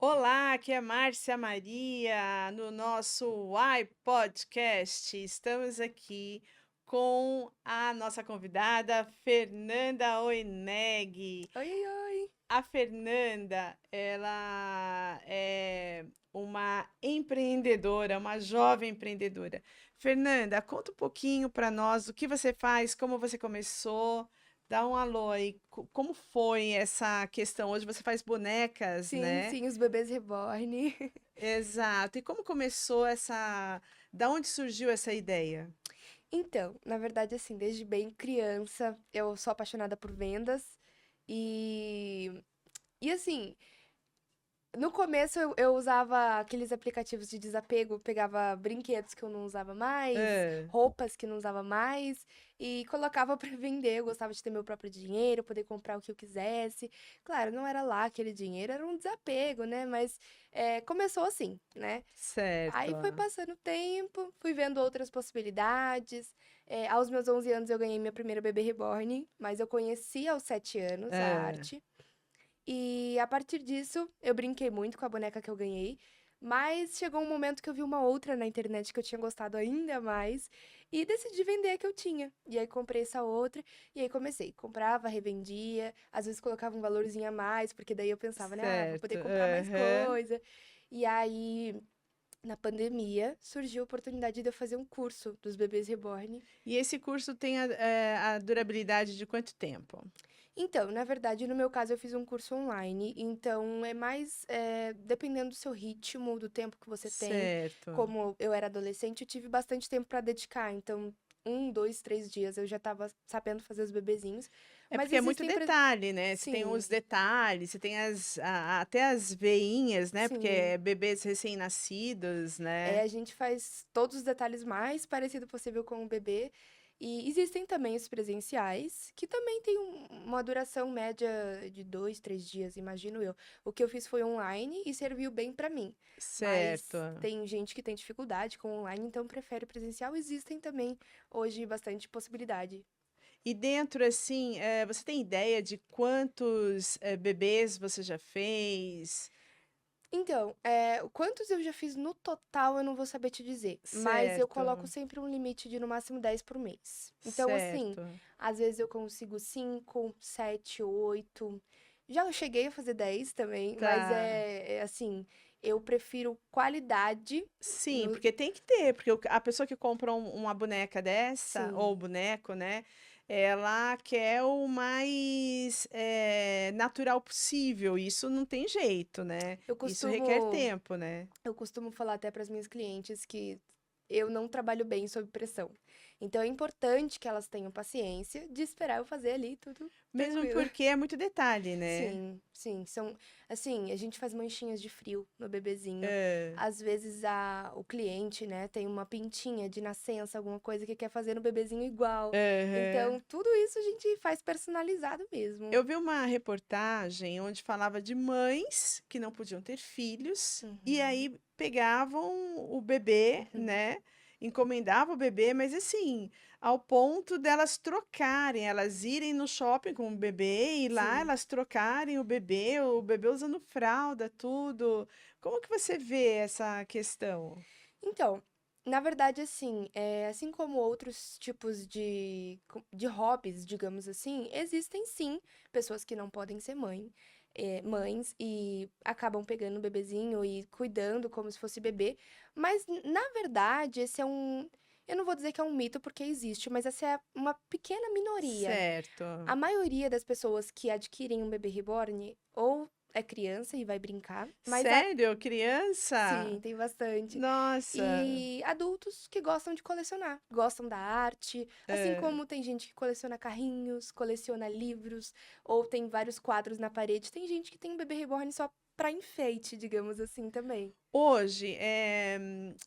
Olá, aqui é Márcia Maria, no nosso Podcast. Estamos aqui com a nossa convidada, Fernanda Oineg. Oi, oi. A Fernanda, ela é uma empreendedora, uma jovem empreendedora. Fernanda, conta um pouquinho para nós o que você faz, como você começou. Dá um alô aí. Como foi essa questão? Hoje você faz bonecas, Sim, né? sim, os bebês reborn. Exato. E como começou essa. Da onde surgiu essa ideia? Então, na verdade, assim, desde bem criança, eu sou apaixonada por vendas e assim, no começo eu usava aqueles aplicativos de desapego, pegava brinquedos que eu não usava mais, Ah, roupas que não usava mais e colocava pra vender. Eu gostava de ter meu próprio dinheiro, poder comprar o que eu quisesse. Claro, não era lá aquele dinheiro, era um desapego, né? Mas começou assim, né? Aí foi certo. passando o tempo, fui vendo outras possibilidades. Aos meus 11 anos eu ganhei minha primeira bebê reborn, mas eu conheci aos 7 anos a Ah, arte. E a partir disso, eu brinquei muito com a boneca que eu ganhei, mas chegou um momento que eu vi uma outra na internet que eu tinha gostado ainda mais e decidi vender a que eu tinha. E aí comprei essa outra e aí comecei, comprava, revendia, às vezes colocava um valorzinho a mais, porque daí eu pensava, né, vou certo. poder comprar mais Aham. coisa. E aí, na pandemia, surgiu a oportunidade de eu fazer um curso dos bebês reborn. E esse curso tem a durabilidade de quanto tempo? Então, na verdade, no meu caso, eu fiz um curso online, então é mais dependendo do seu ritmo, do tempo que você tem. Certo. Como eu era adolescente, eu tive bastante tempo para dedicar, então 1, 2, 3 dias eu já estava sabendo fazer os bebezinhos. É Mas porque é muito existem, detalhe, né? Você tem os sim, detalhes, você tem até as veinhas, né? Porque sim. é bebês recém-nascidos, né? A gente faz todos os detalhes mais parecido possível com o bebê. E existem também os presenciais, que também tem uma duração média de 2, 3 dias, imagino eu. O que eu fiz foi online e serviu bem pra mim. Mas Certo. tem gente que tem dificuldade com online, então prefere presencial. Existem também hoje bastante possibilidade. E dentro, assim, você tem ideia de quantos bebês você já fez? Então, quantos eu já fiz no total, eu não vou saber te dizer, mas eu coloco Certo, sempre um limite de no máximo 10 por mês. Então, assim, certo. às vezes eu consigo 5, 7, 8. Já cheguei a fazer 10 também, mas Tá. assim, eu prefiro qualidade Sim, no. porque tem que ter, porque a pessoa que compra uma boneca dessa, ou Sim, boneco, né? Ela quer o mais natural possível. Isso não tem jeito, né? eu Isso requer costumo tempo, né? Eu costumo falar até para as minhas clientes que eu não trabalho bem sob pressão. Então é importante que elas tenham paciência de esperar eu fazer ali tudo Mesmo tranquilo. porque é muito detalhe, né? Sim, sim, são assim, a gente faz manchinhas de frio no bebezinho. É, Às vezes o cliente, né, tem uma pintinha de nascença, alguma coisa que quer fazer no bebezinho igual. aham. Então, tudo isso a gente faz personalizado mesmo. Eu vi uma reportagem onde falava de mães que não podiam ter filhos e Uhum, aí pegavam o bebê, uhum. né? Encomendavam o bebê, mas assim, ao ponto delas trocarem, elas irem no shopping com o bebê e lá Sim. elas trocarem o bebê usando fralda, tudo. Como que você vê essa questão? Então, na verdade, assim, assim como outros tipos de hobbies, digamos assim, existem sim pessoas que não podem ser mães e acabam pegando o bebezinho e cuidando como se fosse bebê. Mas, na verdade, esse é um. Eu não vou dizer que é um mito porque existe, mas essa é uma pequena minoria. Certo. A maioria das pessoas que adquirem um bebê reborn ou é criança e vai brincar, mas Sério? Criança? sim, tem bastante. Nossa. E adultos que gostam de colecionar, gostam da arte, assim É. como tem gente que coleciona carrinhos, coleciona livros, ou tem vários quadros na parede, tem gente que tem um bebê reborn só pra enfeite, digamos assim, também. Hoje,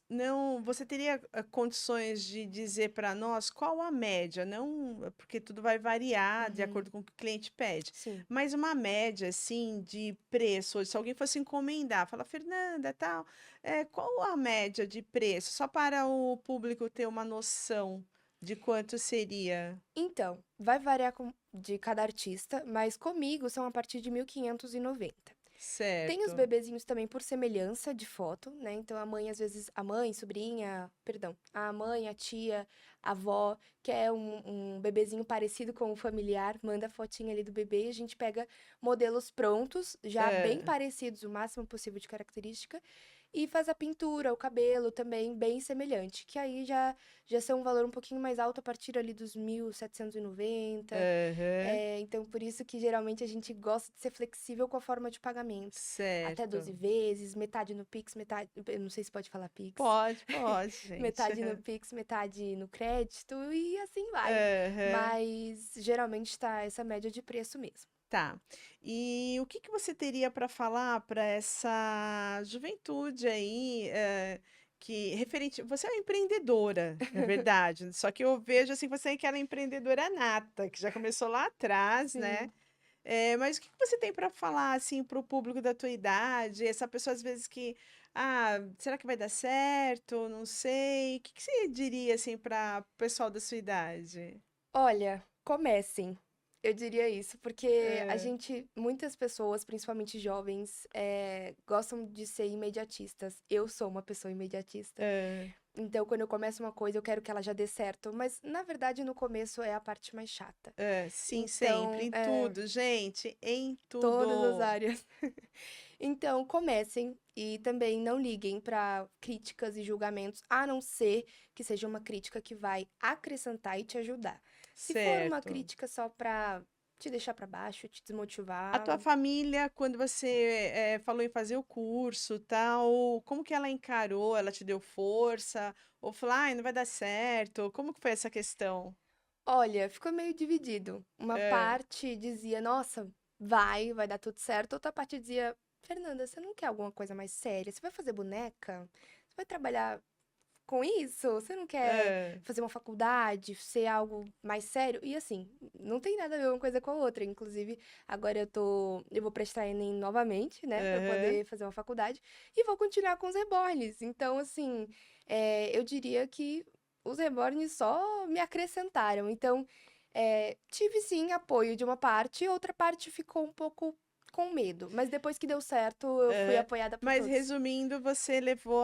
não, você teria condições de dizer para nós qual a média? Não, porque tudo vai variar de Uhum, acordo com o que o cliente pede, sim. mas uma média assim de preço. Hoje, se alguém fosse encomendar, fala, Fernanda, tal, qual a média de preço? Só para o público ter uma noção de quanto seria. Então, vai variar de cada artista, mas comigo são a partir de 1.590. Tem os certo. bebezinhos também por semelhança de foto, né? Então a mãe, às vezes, a mãe, sobrinha, perdão, a mãe, a tia, a avó, quer um bebezinho parecido com o familiar, manda a fotinha ali do bebê e a gente pega modelos prontos, já bem É, parecidos, o máximo possível de característica, e faz a pintura, o cabelo também bem semelhante, que aí já são um valor um pouquinho mais alto a partir ali dos 1.790. aham, Então, por isso que geralmente a gente gosta de ser flexível com a forma de pagamento. Até certo. 12 vezes, metade no Pix, metade. Eu não sei se pode falar Pix. Pode, gente. Metade no Pix, metade no crédito e assim vai. Aham. Mas geralmente está essa média de preço mesmo. Tá. E o que que você teria para falar para essa juventude aí, que referente você é uma empreendedora, é verdade, só que eu vejo, assim, que você é aquela empreendedora nata, que já começou lá atrás, né. Sim. Mas o que que você tem para falar, assim, para o público da tua idade, essa pessoa às vezes que: "Ah, será que vai dar certo? Não sei". O que que você diria, assim, para o pessoal da sua idade? Olha, comecem. Eu diria isso, porque a Hã, gente, muitas pessoas, principalmente jovens, gostam de ser imediatistas. Eu sou uma pessoa imediatista. hã. Então, quando eu começo uma coisa, eu quero que ela já dê certo, mas na verdade no começo é a parte mais chata. Sim, sempre, Então, em tudo, gente, em todas as tudo. áreas. Então, comecem e também não liguem para críticas e julgamentos, a não ser que seja uma crítica que vai acrescentar e te ajudar. Se for uma Certo. crítica só para te deixar para baixo, te A desmotivar, tua família, quando você, falou em fazer o curso, tal, como que ela encarou? Ela te deu força? Ou falou: "Ai, não vai dar certo"? Como que foi essa questão? olha, ficou meio dividido. Uma Hã. parte dizia, nossa, vai dar tudo certo. Outra parte dizia, Fernanda, você não quer alguma coisa mais séria? Você vai fazer boneca? Você vai trabalhar com isso? Você não quer Hã. fazer uma faculdade, ser algo mais sério? E assim, não tem nada a ver uma coisa com a outra. Inclusive, agora eu vou prestar Enem novamente, né, para Aham. poder fazer uma faculdade e vou continuar com os reborns. Então, assim, eu diria que os reborns só me acrescentaram. Então, tive sim apoio de uma parte, outra parte ficou um pouco com medo. Mas depois que deu certo, eu fui Aham. apoiada por Mas todos. resumindo, você levou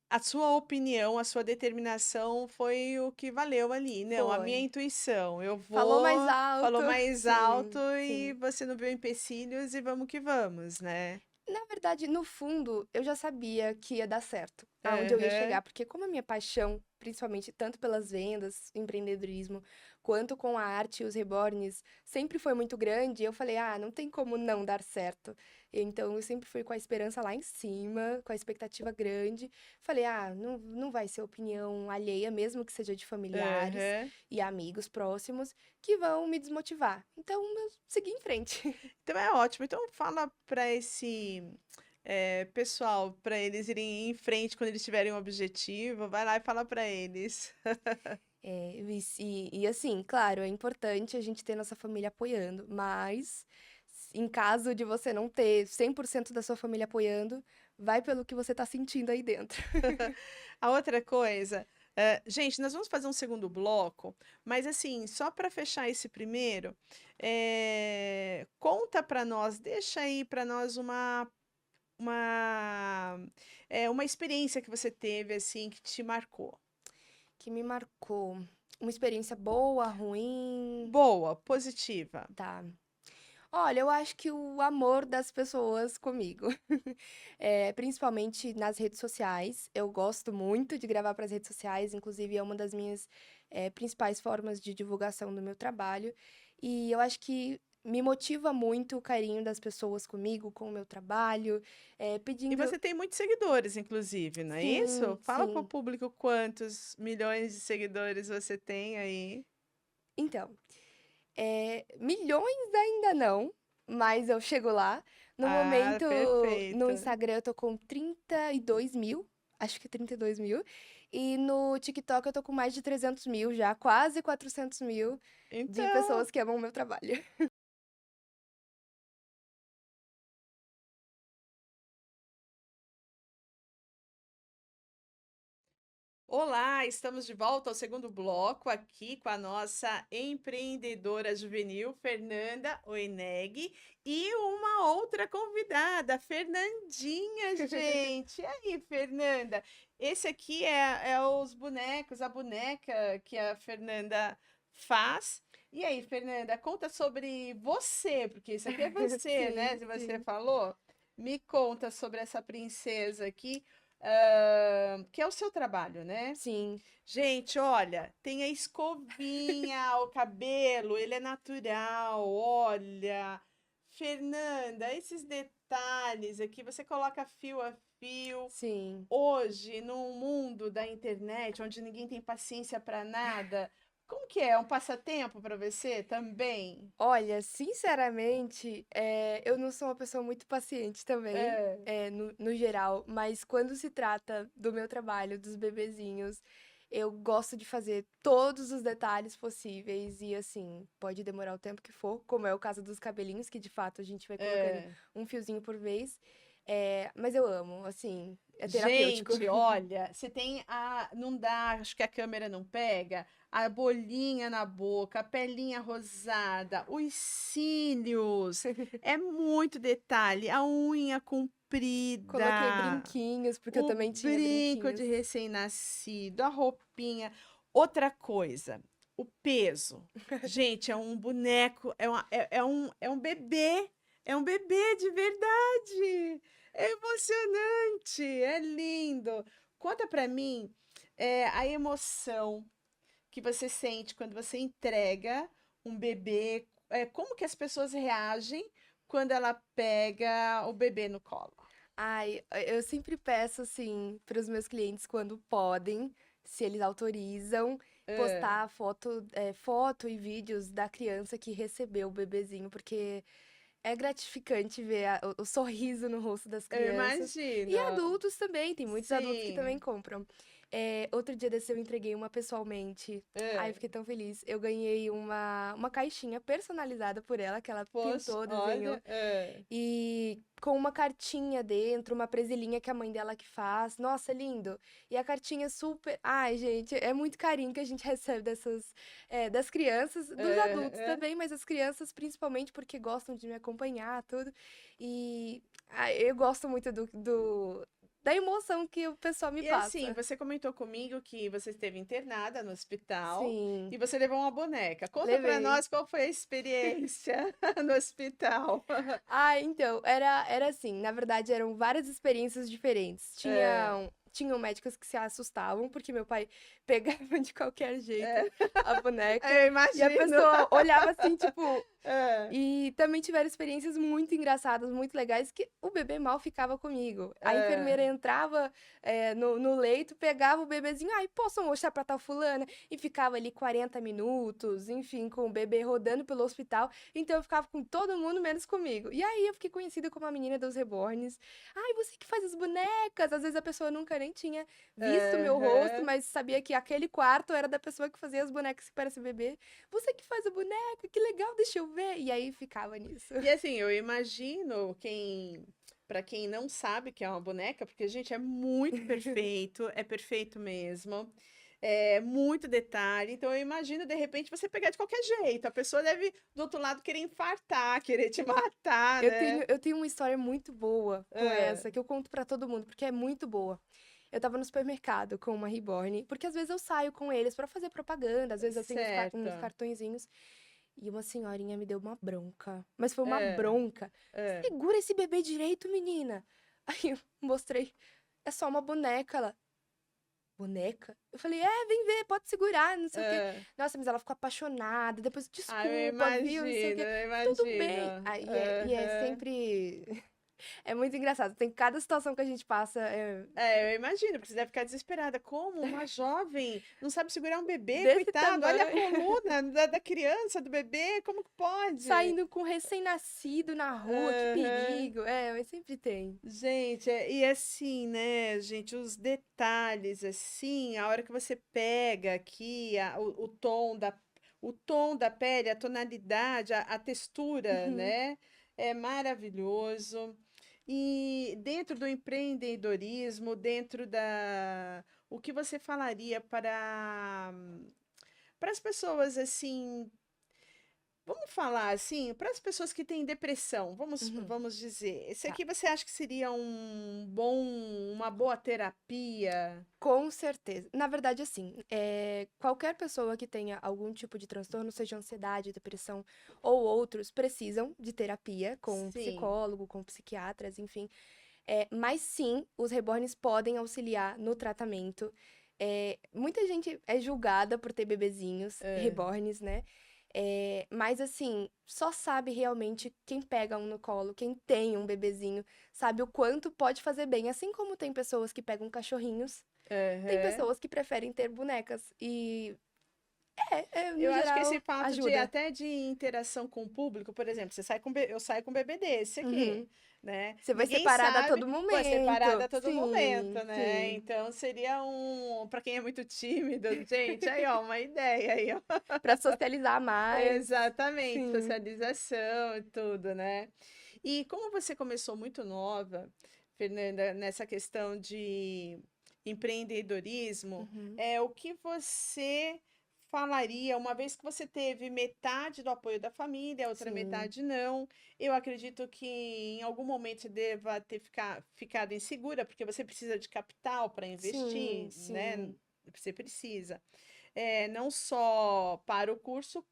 a sua opinião, a sua determinação foi o que valeu ali. Não, a minha Foi. intuição, eu Falou mais vou, falou alto. mais alto Sim, e sim. você não viu empecilhos e vamos que vamos, né? Na verdade, no fundo, eu já sabia que ia dar certo, aonde eu ia Aham, chegar, porque como a minha paixão, principalmente tanto pelas vendas, empreendedorismo, quanto com a arte e os reborns, sempre foi muito grande, eu falei, ah, não tem como não dar certo. Então, eu sempre fui com a esperança lá em cima, com a expectativa grande. Falei, ah, não vai ser opinião alheia, mesmo que seja de familiares aham. e amigos próximos, que vão me desmotivar. Então, eu segui em frente. Então é ótimo. Então fala para esse pessoal, para eles irem em frente quando eles tiverem um objetivo, vai lá e fala para eles. E assim, claro, é importante a gente ter nossa família apoiando, mas em caso de você não ter 100% da sua família apoiando, vai pelo que você tá sentindo aí dentro. A outra coisa, gente, nós vamos fazer um segundo bloco, mas assim, só para fechar esse primeiro, conta para nós, deixa aí para nós uma, uma experiência que você teve assim que te marcou. Que me marcou. Uma experiência boa, ruim, Boa, positiva. tá. Olha, eu acho que o amor das pessoas comigo, principalmente nas redes sociais. Eu gosto muito de gravar para as redes sociais, inclusive é uma das minhas principais formas de divulgação do meu trabalho. E eu acho que me motiva muito o carinho das pessoas comigo, com o meu trabalho, E pedindo. você tem muitos seguidores, inclusive, não é isso? Sim, Fala para o sim. público quantos milhões de seguidores você tem aí. Então, milhões ainda não, mas eu chego lá. No Ah, momento, no perfeito. Instagram eu tô com 32 mil, acho que 32 mil. E no TikTok eu tô com mais de 300 mil já, quase 400 mil de Então, pessoas que amam o meu trabalho. Olá, estamos de volta ao segundo bloco aqui com a nossa empreendedora juvenil, Fernanda Oeneg, e uma outra convidada, Fernandinha, gente. E aí, Fernanda? Esse aqui é os bonecos, a boneca que a Fernanda faz. E aí, Fernanda, conta sobre você, porque isso aqui é você, né? Sim, Se você sim, falou, me conta sobre essa princesa aqui, que é o seu trabalho, né? sim. Gente, olha, tem a escovinha, o cabelo, ele é natural, olha. Fernanda, esses detalhes aqui, você coloca fio a fio. Sim. Hoje, no mundo da internet, onde ninguém tem paciência para nada, como que é? É um passatempo para você também? Olha, sinceramente, eu não sou uma pessoa muito paciente também, É, no geral, mas quando se trata do meu trabalho, dos bebezinhos, eu gosto de fazer todos os detalhes possíveis e, assim, pode demorar o tempo que for, como é o caso dos cabelinhos, que de fato a gente vai colocando é. um fiozinho por vez, mas eu amo, assim, é terapêutico. Gente, olha, você tem a. Não dá, acho que a câmera não pega. A bolinha na boca, a pelinha rosada, os cílios. É muito detalhe. A unha Coloquei comprida, brinquinhos, porque eu o também tinha brinco de brinquinhos. recém-nascido, a roupinha. Outra coisa, o peso. Gente, é um boneco, é um bebê. É um bebê de verdade. É emocionante, é lindo. Conta pra mim, a emoção que você sente quando você entrega um bebê, como que as pessoas reagem quando ela pega o bebê no colo? Ai, eu sempre peço, assim, para os meus clientes, quando podem, se eles autorizam, É, postar foto e vídeos da criança que recebeu o bebezinho, porque é gratificante ver o sorriso no rosto das eu crianças. E imagino. adultos também, tem muitos adultos que também Sim. compram. Outro dia desse eu entreguei uma pessoalmente. Ai, eu É. fiquei tão feliz. Eu ganhei uma caixinha personalizada por ela, que ela Poxa, pintou, desenhou. olha, é. E com uma cartinha dentro, uma presilhinha que a mãe dela que faz. Nossa, lindo. E a cartinha super. Ai, gente, é muito carinho que a gente recebe das crianças, dos adultos É, é. também, mas as crianças principalmente porque gostam de me acompanhar, tudo. E eu gosto muito da emoção que o pessoal me E assim, passa. você comentou comigo que você esteve internada no hospital Sim, e você levou uma boneca. Conta pra levei. nós qual foi a experiência no hospital. Então, era assim, na verdade eram várias experiências diferentes. É, Tinham médicos que se assustavam, porque meu pai pegava de qualquer jeito é, a boneca, eu e a imagino. pessoa olhava assim, tipo, É, e também tiveram experiências muito engraçadas, muito legais, que o bebê mal ficava comigo. A é, enfermeira entrava, no leito, pegava o bebezinho, ai, posso mostrar pra tal fulana? E ficava ali 40 minutos, enfim, com o bebê rodando pelo hospital. Então eu ficava com todo mundo, menos comigo. E aí eu fiquei conhecida como a menina dos reborns. Ai, você que faz as bonecas! Às vezes a pessoa nunca nem tinha visto o meu rosto, é. mas sabia que aquele quarto era da pessoa que fazia as bonecas que parecem bebê. Você que faz a boneca, que legal, deixa eu ver. E aí ficava nisso. E assim, eu imagino para quem não sabe que é uma boneca, porque, gente, é perfeito mesmo. É muito detalhe. Então, eu imagino, de repente, você pegar de qualquer jeito. A pessoa deve, do outro lado, querer infartar, querer te matar, Eu né? tenho, eu tenho uma história muito boa com É, essa, que eu conto pra todo mundo, porque é muito boa. Eu tava no supermercado com uma Reborn, porque às vezes eu saio com eles pra fazer propaganda, às vezes eu tenho uns certo. cartõezinhos, e uma senhorinha me deu uma bronca. Mas foi uma É, bronca. é, Segura esse bebê direito, menina. Aí eu mostrei, é só uma boneca. Ela, boneca? Eu falei, vem ver, pode segurar, não sei o quê. é. Nossa, mas ela ficou apaixonada. Depois, Ah, eu desculpa, viu? Não sei o imagino, quê. eu Tudo bem. imagino. E é Aham. sempre. É muito engraçado. Tem cada situação que a gente passa. É, eu imagino, porque você deve ficar desesperada. Como uma jovem não sabe segurar um bebê? Desse Coitado, olha a tamanho. coluna da criança, do bebê, como que pode? Saindo com recém-nascido na rua, que Aham. perigo. Mas sempre tem. Gente, e assim, né, gente, os detalhes, assim, a hora que você pega aqui o tom da pele, a tonalidade, a textura, Uhum. né, é maravilhoso. E dentro do empreendedorismo, dentro o que você falaria para as pessoas assim, vamos falar assim, para as pessoas que têm depressão, Uhum, vamos dizer, esse tá. aqui você acha que seria uma boa terapia? Com certeza. Na verdade, assim, qualquer pessoa que tenha algum tipo de transtorno, seja ansiedade, depressão ou outros, precisam de terapia com um Sim, psicólogo, com psiquiatras, enfim. Mas sim, os reborns podem auxiliar no tratamento. Muita gente é julgada por ter bebezinhos é, reborns, né? Mas assim, só sabe realmente quem pega um no colo, quem tem um bebezinho, sabe o quanto pode fazer bem. Assim como tem pessoas que pegam cachorrinhos, tem aham. pessoas que preferem ter bonecas. E no Eu acho que esse geral, fato de ajuda. até de interação com o público, por exemplo, você sai eu saio com um bebê desse aqui, Uhum. né? Você vai Ninguém separada a sabe, todo vou separada momento. a todo Sim, momento, né? sim. Então seria para quem é muito tímido, gente, aí ó, uma ideia aí, ó. Pra socializar mais. Exatamente, Sim. socialização e tudo, né? E como você começou muito nova, Fernanda, nessa questão de empreendedorismo, Uhum. o que você falaria, uma vez que você teve metade do apoio da família, a outra Sim. metade não? Eu acredito que em algum momento você deva ter ficado insegura, porque você precisa de capital para Sim, investir, né? sim. Você precisa não só para o curso,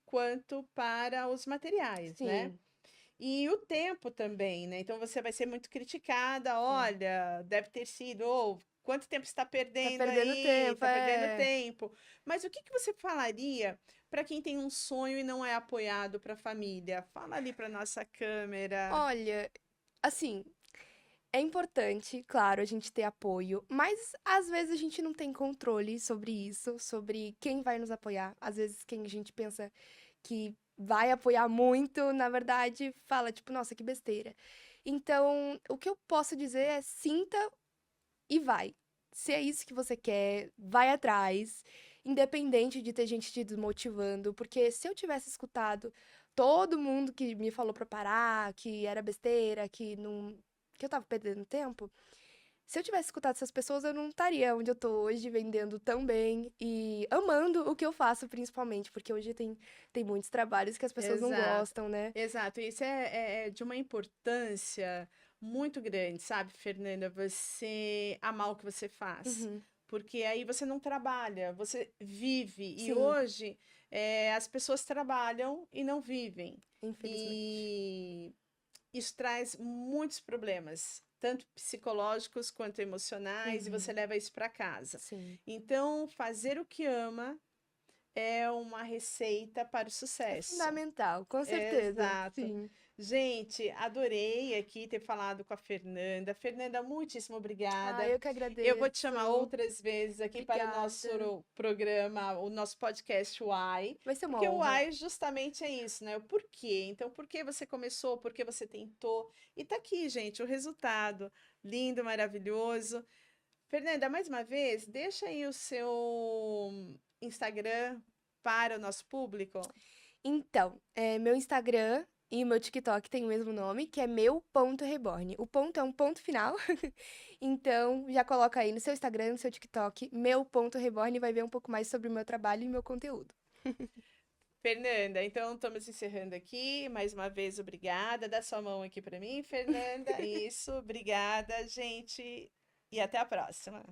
quanto para os materiais, né? Sim. E o tempo também, né? Então você vai ser muito criticada, É. olha, deve ter sido, ou quanto tempo você está Tá perdendo perdendo aí, tempo, está perdendo é. tempo. Mas o que que você falaria para quem tem um sonho e não é apoiado para a família? Fala ali para nossa câmera. Olha, assim, é importante, claro, a gente ter apoio, mas às vezes a gente não tem controle sobre isso, sobre quem vai nos apoiar. Às vezes quem a gente pensa que vai apoiar muito, na verdade, fala tipo, nossa, que besteira. Então, o que eu posso dizer é sinta e vai. Se é isso que você quer, vai atrás, independente de ter gente te desmotivando, porque se eu tivesse escutado todo mundo que me falou pra parar, que era besteira, que eu tava perdendo tempo, se eu tivesse escutado essas pessoas, eu não estaria onde eu tô hoje, vendendo tão bem e amando o que eu faço, principalmente, porque hoje tem muitos trabalhos que as pessoas não Exato, gostam, né? exato. Isso é de uma importância muito grande, sabe, Fernanda? Você amar o que você faz. Uhum, Porque aí você não trabalha, você vive. E sim, hoje as pessoas trabalham e não vivem. infelizmente. E isso traz muitos problemas, tanto psicológicos quanto emocionais, e você Uhum, leva isso para casa. sim. Então, fazer o que ama é uma receita para o É sucesso. fundamental, com certeza, Exato. sim. Gente, adorei aqui ter falado com a Fernanda. Fernanda, muitíssimo Ah, obrigada. eu que Eu vou te chamar agradeço. outras vezes aqui para o Obrigada. nosso programa, o nosso podcast Why, Vai ser uma porque o honra. Why justamente é isso, né? O porquê. Então, por que você começou, por que você tentou? E tá aqui, gente, o resultado. Lindo, maravilhoso. Fernanda, mais uma vez, deixa aí o seu Instagram para o nosso público. Então, meu Instagram e meu TikTok tem o mesmo nome, que é meu.reborn. O ponto é um ponto final. Então, já coloca aí no seu Instagram, no seu TikTok, meu.reborn e vai ver um pouco mais sobre o meu trabalho e meu conteúdo. Fernanda, então estamos encerrando aqui. Mais uma vez, obrigada. Dá sua mão aqui para mim, Fernanda. Isso, obrigada, gente. E até a próxima.